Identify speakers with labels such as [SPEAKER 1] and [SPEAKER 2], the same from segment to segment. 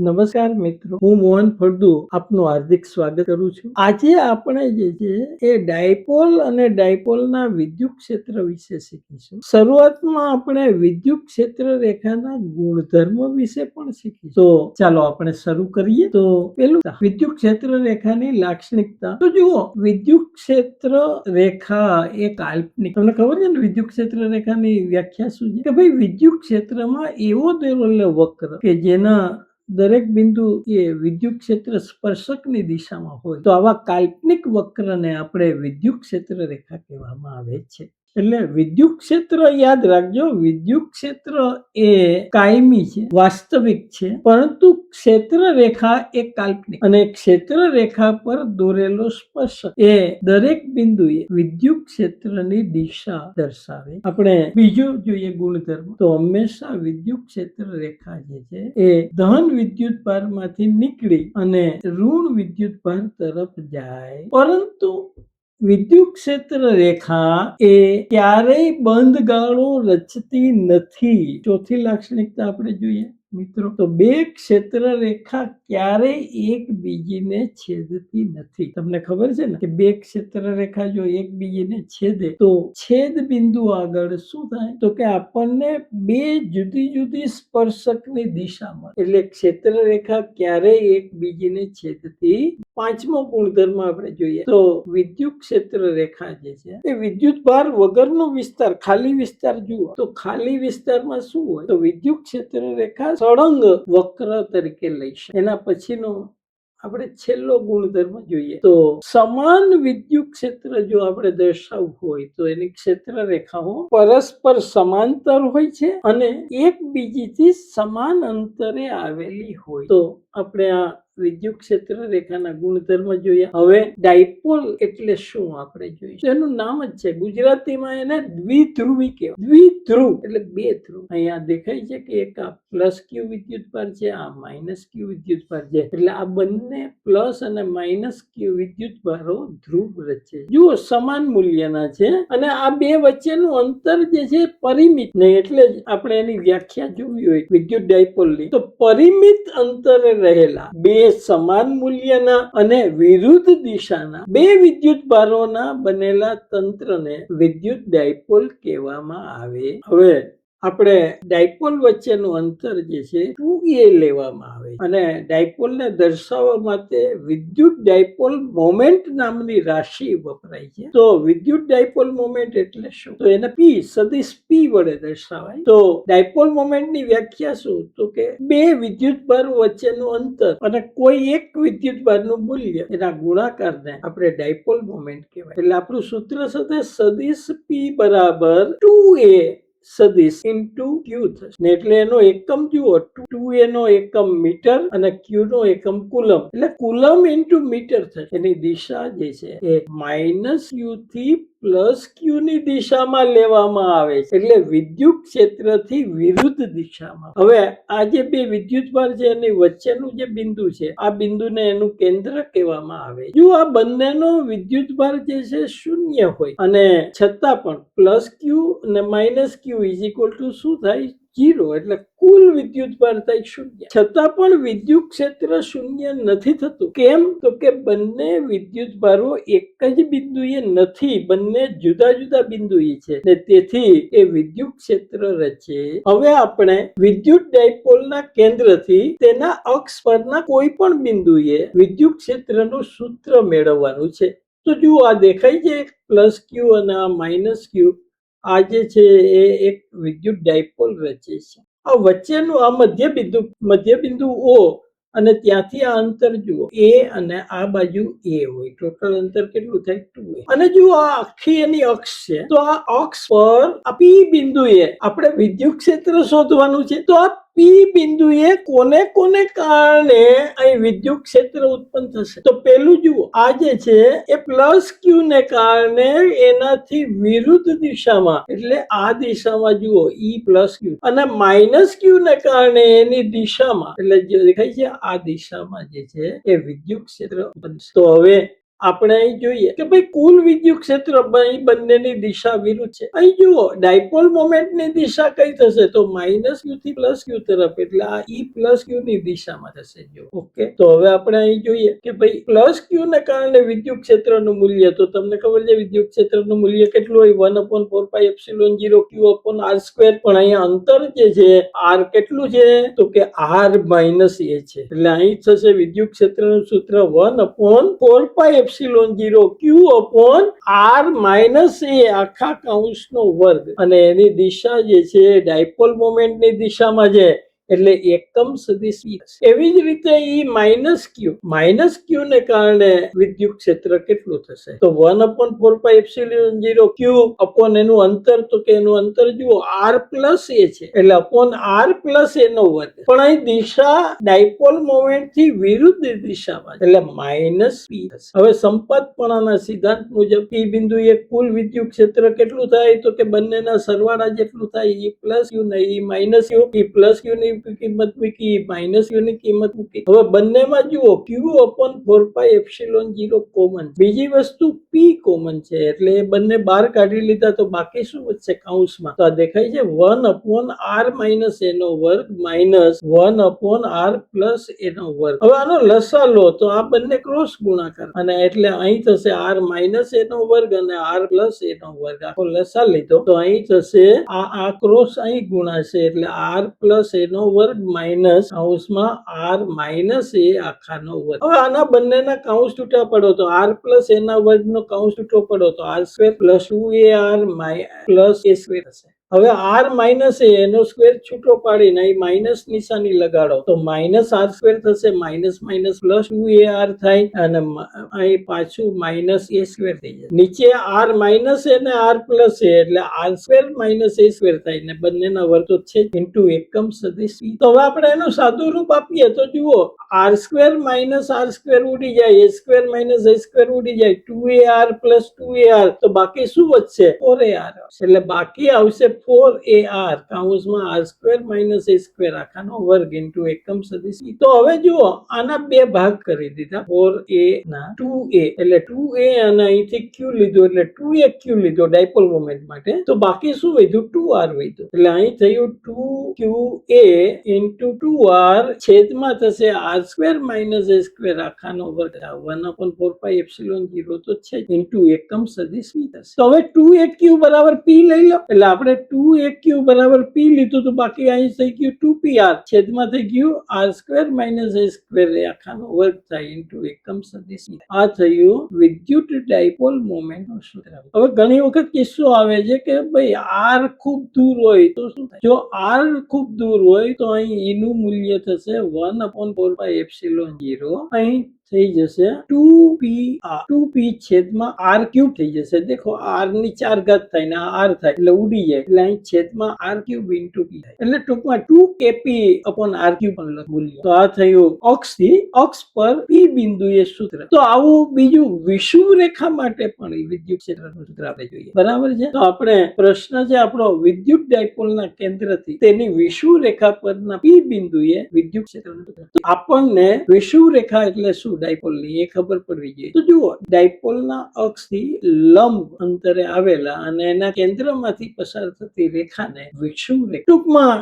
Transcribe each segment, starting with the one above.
[SPEAKER 1] નમસ્કાર મિત્રો, હું મોહન ફળદુ આપનું હાર્દિક સ્વાગત કરું છું. આજે આપણે જે છે એ ડાયપોલ અને ડાયપોલના વિદ્યુત ક્ષેત્ર વિશે શીખીશું. શરૂઆતમાં આપણે વિદ્યુત ક્ષેત્ર રેખાના ગુણધર્મ વિશે પણ શીખીશું. તો ચાલો આપણે શરૂ કરીએ. તો પેલું વિદ્યુત ક્ષેત્ર રેખાની લાક્ષણિકતા. તો જુઓ, વિદ્યુત ક્ષેત્ર રેખા એ કાલ્પનિક. તમને ખબર છે ને વિદ્યુત ક્ષેત્ર રેખાની વ્યાખ્યા શું છે? કે ભાઈ વિદ્યુત ક્ષેત્રમાં એવો દોરેલો વક્ર કે જેના દરેક બિંદુ એ વિદ્યુત ક્ષેત્ર સ્પર્શકની દિશામાં હોય તો આવા કાલ્પનિક વક્રને આપણે વિદ્યુત ક્ષેત્ર રેખા કહેવામાં આવે છે. એટલે વિદ્યુત ક્ષેત્ર યાદ રાખજો, વિદ્યુત ક્ષેત્ર એ કાયમી છે, વાસ્તવિક છે, પરંતુ ક્ષેત્ર રેખા એ કાલ્પનિક. અને ક્ષેત્ર રેખા પર દોરેલો સ્પર્શક એ દરેક બિંદુએ વિદ્યુત ક્ષેત્રની દિશા દર્શાવે. આપણે બીજું જોઈએ ગુણધર્મ. તો હંમેશા વિદ્યુત ક્ષેત્ર રેખા જે છે એ ધન વિદ્યુત ભારમાંથી નીકળી અને ઋણ વિદ્યુત ભાર તરફ જાય, પરંતુ વિદ્યુત ક્ષેત્ર રેખા એ ક્યારેય બંધ ગાળો રચતી નથી. ચોથી લાક્ષણિકતા આપણે જોઈએ મિત્રો, તો બે ક્ષેત્ર રેખા ક્યારેય એકબીજીને છેદતી નથી. તમને ખબર છે ને કે બે ક્ષેત્ર રેખા જો એકબીજીને છેદે તો છેદ બિંદુ આગળ શું થાય? તો કે આપણને બે જુદી જુદી સ્પર્શકની દિશામાં, એટલે ક્ષેત્ર રેખા ક્યારેય એકબીજીને છેદતી. પાંચમો ગુણધર્મ આપણે જોઈએ તો વિદ્યુત ક્ષેત્ર રેખા જે છે એ વિદ્યુત ભાર વગરનો વિસ્તાર, ખાલી વિસ્તાર જુઓ તો ખાલી વિસ્તારમાં શું હોય? તો વિદ્યુત ક્ષેત્ર રેખા સળંગ વક્ર તરીકે લઈ શકે. એના પછીનો આપણે છેલ્લો ગુણધર્મ જોઈએ તો સમાન વિદ્યુત ક્ષેત્ર જો આપણે દર્શાવવું હોય તો એની ક્ષેત્ર રેખાઓ પરસ્પર સમાંતર હોય છે અને એકબીજીથી સમાન અંતરે આવેલી હોય. તો આપણે આ વિદ્યુત ક્ષેત્ર રેખાના ગુણધર્મ જોયા. હવે ડાયપોલ એટલે શું આપણે જોઈશું. એનું નામ જ છે, ગુજરાતીમાં એને દ્વિધ્રુવી કહેવાય. દ્વિધ્રુવ એટલે બે ધ્રુવ. અહીંયા દેખાય છે કે એક આ પ્લસ ક્યુ વિદ્યુત ભાર છે, આ માઇનસ ક્યુ વિદ્યુત ભાર છે. એટલે આ બંને પ્લસ અને માઇનસ ક્યુ વિદ્યુત ભારો ધ્રુવ રચે. જુઓ, સમાન મૂલ્યના છે અને આ બે વચ્ચેનું અંતર જે છે પરિમિત નહીં. એટલે જ આપણે એની વ્યાખ્યા જોવી હોય વિદ્યુત ડાયપોલની, તો પરિમિત અંતરે રહેલા બે સમાન મૂલ્યના અને વિરુદ્ધ દિશાના બે વિદ્યુત ભારોના બનેલા તંત્રને વિદ્યુત ડાયપોલ કહેવામાં આવે. હવે આપણે ડાયપોલ વચ્ચેનું અંતર જે છે 2a લેવામાં આવે અને ડાયપોલને દર્શાવવા માટે વિદ્યુત ડાયપોલ મોમેન્ટ નામની રાશિ વપરાય છે. તો વિદ્યુત ડાયપોલ મોમેન્ટ એટલે શું? તો એને p સદિશ p વડે દર્શાવાય. તો ડાયપોલ મોમેન્ટની વ્યાખ્યા શું? તો કે બે વિદ્યુત ભાર વચ્ચેનું અંતર અને કોઈ એક વિદ્યુત ભારનું મૂલ્ય, એના ગુણાકારને આપણે ડાયપોલ મોમેન્ટ કહેવાય. એટલે આપણું સૂત્ર સાથે સદિશ p બરાબર 2a સદિશ ઇન્ટુ ક્યુ થશે. એટલે એનો એકમ જુઓ, 2a નો એકમ મીટર અને ક્યુ નો એકમ કુલમ. એટલે કુલમ ઇન્ટુ મીટર થશે. એની દિશા જે છે એ માઇનસ ક્યુ થી પ્લસ ક્યુ ની દિશામાં લેવામાં આવે છે. એટલે વિદ્યુત ક્ષેત્રથી વિરુદ્ધ દિશામાં. હવે આ જે બે વિદ્યુત ભાર છે એની વચ્ચેનું જે બિંદુ છે, આ બિંદુને એનું કેન્દ્ર કહેવામાં આવે. જો આ બંનેનો વિદ્યુત ભાર જે છે શૂન્ય હોય અને છતાં પણ પ્લસ ક્યુ અને minus Q is equal to શું થાય? 0. એટલે કુલ વિદ્યુત ભાર થાય શૂન્ય. છતાં પણ વિદ્યુત ક્ષેત્ર શૂન્ય નથી થતું. કેમ? તો કે બંને વિદ્યુત ભારો એક જ બિંદુએ નથી, બંને જુદા જુદા બિંદુએ છે ને તેથી એ વિદ્યુત ક્ષેત્ર રચે. હવે આપણે વિદ્યુત ડાયપોલના કેન્દ્રથી તેના અક્ષ પરના કોઈ પણ બિંદુએ વિદ્યુત ક્ષેત્રનું સૂત્ર મેળવવાનું છે. તો જુઓ, આ દેખાય છે પ્લસ ક્યુ અને આ માઇનસ ક્યુ. આ જે છે એ એક વિદ્યુત ડાયપોલ રચે છે. આ વચ્ચેનું આ મધ્ય બિંદુ O અને ત્યાંથી આ અંતર જુઓ, a અને આ બાજુ a હોય. ટોટલ અંતર કેટલું થાય? 2a. અને જુઓ, આ આખી એની અક્ષ છે. તો આ અક્ષ પર આ p બિંદુએ આપણે વિદ્યુત ક્ષેત્ર શોધવાનું છે. તો આ p બિંદુએ કોને કોને કારણે અહીં વિદ્યુત ક્ષેત્ર ઉત્પન્ન થશે? તો પેલું જુઓ, આ જે છે એ પ્લસ ક્યુ ને કારણે એનાથી વિરુદ્ધ દિશામાં, એટલે આ દિશામાં જુઓ E પ્લસ ક્યુ, અને માઇનસ ક્યુ ને કારણે એની દિશામાં, એટલે જે દેખાય છે આ દિશામાં જે છે એ વિદ્યુત ક્ષેત્ર ઉત્પન્ન થશે. તો હવે આપણે અહીં જોઈએ કે ભાઈ કુલ વિદ્યુત ક્ષેત્ર બંનેની દિશા વિરુદ્ધ છે. અહીં જુઓ ડાયપોલ મોમેન્ટની દિશા કઈ થશે તો માઇનસ ક્યુ થી પ્લસ ક્યુ તરફ, એટલે આ ઈ પ્લસ ક્યુ ની દિશામાં થશે. જો ઓકે, તો હવે આપણે અહીં જોઈએ કે ભાઈ પ્લસ ક્યુ ને કારણે વિદ્યુત ક્ષેત્રનું મૂલ્ય, તો તમને ખબર છે વિદ્યુત ક્ષેત્રનું મૂલ્ય કેટલું હોય, 1/4πε0 Q/r². પણ અહીંયા અંતર જે છે r કેટલું છે તો કે r માઇનસ a છે. એટલે અહીં થશે વિદ્યુત ક્ષેત્રનું સૂત્ર 1/4πε0 Q/r માઇનસ a આખા કૌંસનો વર્ગ, અને એની દિશા જે છે ડાયપોલ મોમેન્ટની દિશામાં છે, એટલે એકમ સદિશ e. એવી જ રીતે ઈ માઇનસ ક્યુ ને કારણે વિદ્યુત ક્ષેત્ર કેટલું થશે તો 1/4πε0 Q અપોન એનું અંતર, તો કે એનું અંતર જુઓ r પ્લસ એ છે, એટલે અપોન r પ્લસ એ નો વર્ગ. પણ અહીં દિશા ડાયપોલ મોમેન્ટ થી વિરુદ્ધ દિશામાં, એટલે માઇનસ p થશે. હવે સંપાતપણાના સિદ્ધાંત મુજબ p બિંદુએ કુલ વિદ્યુત ક્ષેત્ર કેટલું થાય તો કે બંનેના સરવાળા જેટલું થાય, ઈ પ્લસ ક્યુ ને ઈ માઇનસ ક્યુ. ઈ પ્લસ ક્યુ ની કિંમત મૂકી, માઇનસ ક્યુ ની કિંમત મૂકી. હવે બંનેમાં જુઓ Q/4πε0 કોમન, બીજી વસ્તુ P કોમન છે, એટલે એ બંને બહાર કાઢી લીધા તો બાકી શું વધશે કૌંસમાં, તો આ દેખાય છે 1/r - a નો વર્ગ માઇનસ 1/r પ્લસ a નો વર્ગ. હવે આનો લસા લો તો આ બંને ક્રોસ ગુણાકાર, અને એટલે અહીં થશે r માઇનસ a નો વર્ગ અને r પ્લસ a નો વર્ગ. આખો લસા લીધો તો અહીં થશે આ ક્રોસ અહીં ગુણાશે, એટલે r પ્લસ a નો વર્ગ માઇનસ કૌંસમાં r માઇનસ a આખાનો વર્ગ. હવે આના બંનેના કૌંસ છૂટા પડો તો r પ્લસ a ના વર્ગનો કૌંસ છૂટો પડો તો r² plus 2ar plus a² થશે. હવે r માઇનસ a એનો સ્ક્વેર છૂટો પાડીને અહીં માઇનસ નિશાની લગાડો તો માઇનસ r² થશે, માઇનસ માઇનસ પ્લસ 2ar થાય, અને અહીં પાછું માઇનસ a² થઈ જશે. નીચે r માઇનસ a ને r પ્લસ a, એટલે r² માઇનસ a² થાય, ને બંનેના વર્ગ તો છે ઇન્ટુ એકમ સદિશ p. તો હવે આપણે એનું સાદું રૂપ આપીએ તો જુઓ r² માઇનસ r² ઉડી જાય, a² માઇનસ a² ઉડી જાય, 2ar પ્લસ 2ar, તો બાકી શું વધશે 4ar. એટલે બાકી આવશે 4ar કૌંસમાં r² માઇનસ a² આખાનો વર્ગ ઇન્ટુ એકમ સદિશ p. તો હવે જુઓ આના બે ભાગ કરી દીધા, 4a ના 2a, એટલે 2a અને અહીંથી q લીધું, એટલે 2a q લીધો ડાયપોલ મોમેન્ટ માટે, તો બાકી શું વધ્યું 2r વધ્યું. એટલે અહીં થયું 2qa ઇન્ટુ 2r છેદમાં થશે r² માઇનસ a² આખાનો વર્ગ 1/4πε0 તો છે ઇન્ટુ એકમ સદિશ p થશે. તો હવે 2aq બરાબર p લઈ લો, એટલે આપણે 2aq બરાબર p લીધું તો બાકી અહીં થઈ ગયું 2pr છેદમાં થઈ ગયું r² માઇનસ a² આખાનો વર્ગ થાય ઇન્ટુ એકમ સદિશ p. આ થયું વિદ્યુત ડાયપોલ મોમેન્ટનું સૂત્ર. હવે ઘણી વખત કિસ્સો આવે છે કે ભાઈ r ખૂબ દૂર હોય તો શું થાય, જો r ખૂબ દૂર હોય તો અહીં નું મૂલ્ય થશે 1/4πε0, અહીં થઈ જશે 2p છેદમાં r ક્યુબ થઈ જશે. દેખો r ની 4 ઘાત થાય ને આ r થાય એટલે ઉડી જાય, એટલે અહીં છેદમાં r ક્યુબ ઇન્ટુ p થાય, એટલે ટૂંકમાં 2kp અપોન r ક્યુબ મૂલ્ય. તો આ થયું અક્ષથી અક્ષ પર p બિંદુએ સૂત્ર. તો આવું બીજું વિષુવ રેખા માટે પણ વિદ્યુત ક્ષેત્રનું સૂત્ર આપણે જોઈએ, બરાબર છે. તો આપણે પ્રશ્ન છે આપણો વિદ્યુત ડાયપોલના કેન્દ્રથી તેની વિષુવ રેખા પરના p બિંદુએ વિદ્યુત ક્ષેત્રનું સૂત્ર. આપણને વિષુવ રેખા એટલે શું ડાયપોલની એ ખબર પડવી જોઈએ. તો જુઓ ડાયપોલના અક્ષથી લંબ અંતરે આવેલા અને એના કેન્દ્રમાંથી પસાર થતી રેખાને વિષુવ રેખા, ટૂંકમાં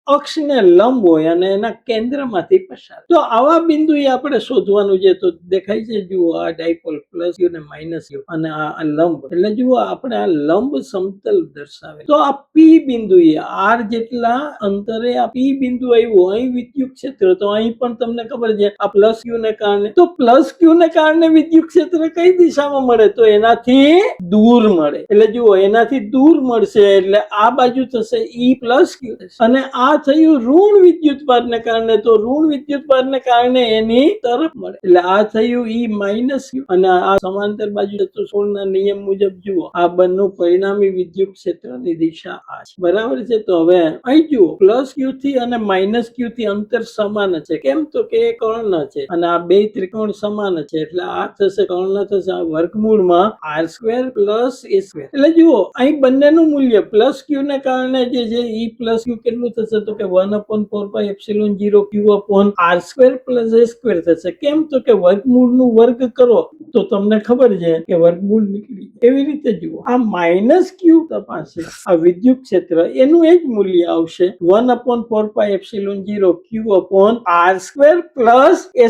[SPEAKER 1] અક્ષને લંબ હોય અને એના કેન્દ્રમાંથી પસાર, તો આવા બિંદુએ આપણે શોધવાનું છે. તો દેખાય છે જુઓ આ ડાયપોલ પ્લસ યુ ને માઇનસ યુ, અને આ લંબ, એટલે જુઓ આપણે આ લંબ સમતલ દર્શાવે. તો આ પી બિંદુએ r જેટલા અંતરે આ પી બિંદુ આવ્યું, અહીં વિદ્યુત ક્ષેત્ર, તો અહીં પણ તમને ખબર છે આ પ્લસ ક્યુ ને કારણે, તો પ્લસ ક્યુ ને કારણે વિદ્યુત ક્ષેત્ર કઈ દિશામાં મળે તો એનાથી દૂર મળે. એટલે જુઓ એનાથી દૂર મળશે, એટલે આ બાજુ થશે ઈ પ્લસ ક્યુ, અને આ થયું ઋણ વિદ્યુતભારને કારણે, તો ઋણ વિદ્યુતભારને કારણે એની તરફ મળે, એટલે આ થયું ઈ માઇનસ ક્યુ, અને આ સમાંતર બાજુ ચતુષ્કોણના નિયમ મુજબ જુઓ આ બંને પરિણામી વિદ્યુત ક્ષેત્રની દિશા આ છે, બરાબર છે. તો હવે અહીં જુઓ પ્લસ ક્યુ થી અને માઇનસ ક્યુ થી અંતર સમાન છે. કેમ તો કે એ કર્ણ છે અને આ બે ત્રિકોણ સમાન છે, એટલે આ થશે કર્ણ થશે વર્ગમૂળમાં r² પ્લસ a². એટલે જુઓ અહીં બંનેનું મૂલ્ય પ્લસ ક્યુ ને કારણે જે છે ઈ પ્લસ ક્યુ કેટલું થશે તો કે 1/4πε0 Q/r² પ્લસ a² થશે. કેમ? તો કે વર્ગમૂળનું વર્ગ કરો તો તમને ખબર છે કે વર્ગમૂળ નીકળી જાય. એવી રીતે જુઓ, આ માઇનસ ક્યુ તપાસે આ વિદ્યુત ક્ષેત્ર એનું એ જ મૂલ્ય આવશે 1/4πε0 Q/r² પ્લસ a².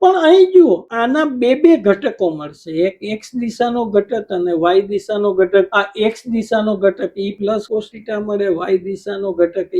[SPEAKER 1] પણ અહીં જુઓ, આના બે ઘટકો મળશે, એક x દિશાનો ઘટક અને y દિશાનો ઘટક. આ x દિશાનો ઘટક e પ્લસ cos θ મળે, y દિશાનો ઘટક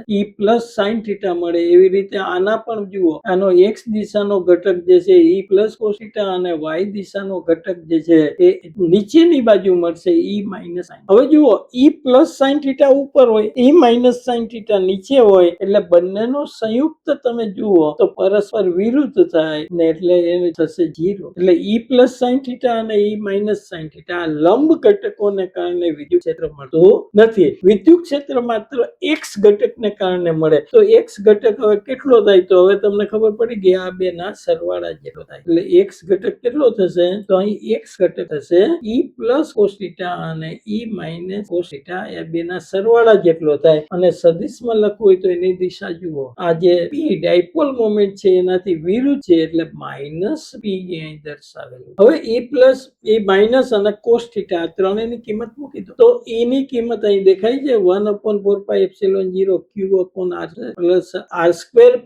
[SPEAKER 1] e પ્લસ sin θ મળે. એવી રીતે આના પણ જુઓ, આનો x દિશાનો ઘટક જે છે e પ્લસ cos θ અને y દિશાનો ઘટક જે છે એ નીચેની બાજુ મળશે e માઇનસ sin. હવે જુઓ, e પ્લસ sin θ ઉપર હોય, e માઇનસ sin θ નીચે હોય, એટલે બંનેનો સંયુક્ત તમે જુઓ તો પરસ્પર વિરુદ્ધ થાય ને એટલે એ થશે 0. એટલે e પ્લસ sin θ અને e માઇનસ sin θ આ લંબ ઘટકોને કારણે વિદ્યુત ક્ષેત્ર મળતું નથી. વિદ્યુત ક્ષેત્ર માત્ર x ઘટકને કારણે મળે. તો x ઘટક હવે કેટલો થાય? તો હવે તમને ખબર પડી ગઈ, આ બે ના સરવાળા જેટલો થાય. એટલે x ઘટક કેટલો થશે? તો અહીં x ઘટક થશે e પ્લસ cos θ અને e માઇનસ cos θ એ બે ના સરવાળા જેટલો થાય. અને સદિશમાં લખવું હોય તો એની દિશા જુઓ, આ જે p ડાયપોલ મોમેન્ટ છે એનાથી વિરુદ્ધ છે, એટલે માઇનસ p અહીં દર્શાવેલું. હવે e પ્લસ એ માઇનસ અને cos θ આ ત્રણેયની કિંમત મૂકી દો તો e ની કિંમત અહીં દેખાય છે 1/4πε0 Q/r plus r²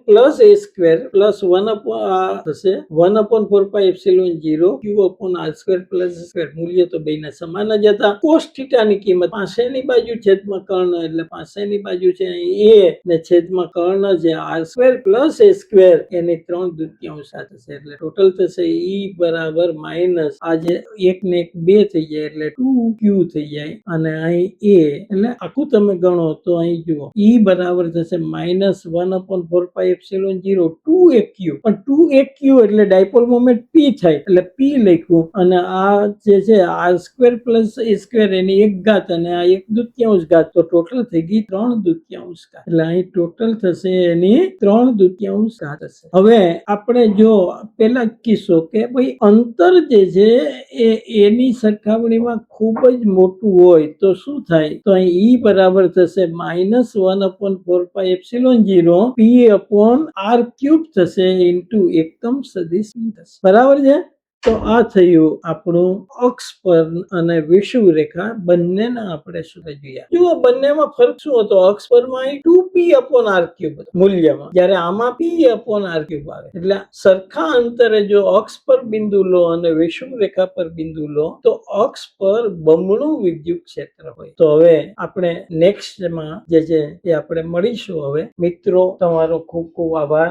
[SPEAKER 1] plus a² plus 1 થશે 1/4πε0 Q/r² પ્લસ a². મૂલ્ય તો બેના સમાન જ હતા. cos θ ની કિંમત પાસેની બાજુ છેદમાં કર્ણ, એટલે પાસેની બાજુ છે અહીં a ને છેદમાં કર્ણ છે r² પ્લસ a² એની 3/2 થશે. એટલે ટોટલ થશે e બરાબર માઇનસ આ જે 1 ને 1 2 થઈ જાય એટલે 2q થઈ જાય અને અહીં a, એટલે આખું તમે ગણો તો અહીં જુઓ e બરાબર થશે માઇનસ 1/4πε0 2aq. પણ 2aq એટલે ડાયપોલ મોમેન્ટ p થાય એટલે p લખ્યું અને આ જે છે r² પ્લસ a² એની 1 ઘાત અને આ 1/2 ઘાત, તો ટોટલ થઈ ગઈ 3/2 ઘાત. એટલે અહીં ટોટલ થશે એની 3/2 ઘાત હશે. હવે આપણે જો પેલા કિસ્સો કે ભાઈ અંતર જે છે એ એની સરખામણીમાં ખૂબ જ મોટું હોય તો શું થાય? તો અહીં e બરાબર થશે માઇનસ 1/4πε0 p/r³ થશે ઇન્ટુ એકમ સદિશ થશે. બરાબર છે? તો આ થયું આપણું અક્ષ પર અને વિષુવ રેખા બંનેના આપણે સૂત્ર જોયા. જુઓ, બંનેમાં ફરક શું હતો? અક્ષ પરમાં અહીં 2p/r³ મૂલ્યમાં, જ્યારે આમાં p/r³ આવે. એટલે સરખા અંતરે જો અક્ષ પર બિંદુ લો અને વિષુવ રેખા પર બિંદુ લો તો અક્ષ પર બમણું વિદ્યુત ક્ષેત્ર હોય. તો હવે આપણે નેક્સ્ટમાં જે છે એ આપણે મળીશું. હવે મિત્રો, તમારો ખૂબ ખૂબ આભાર.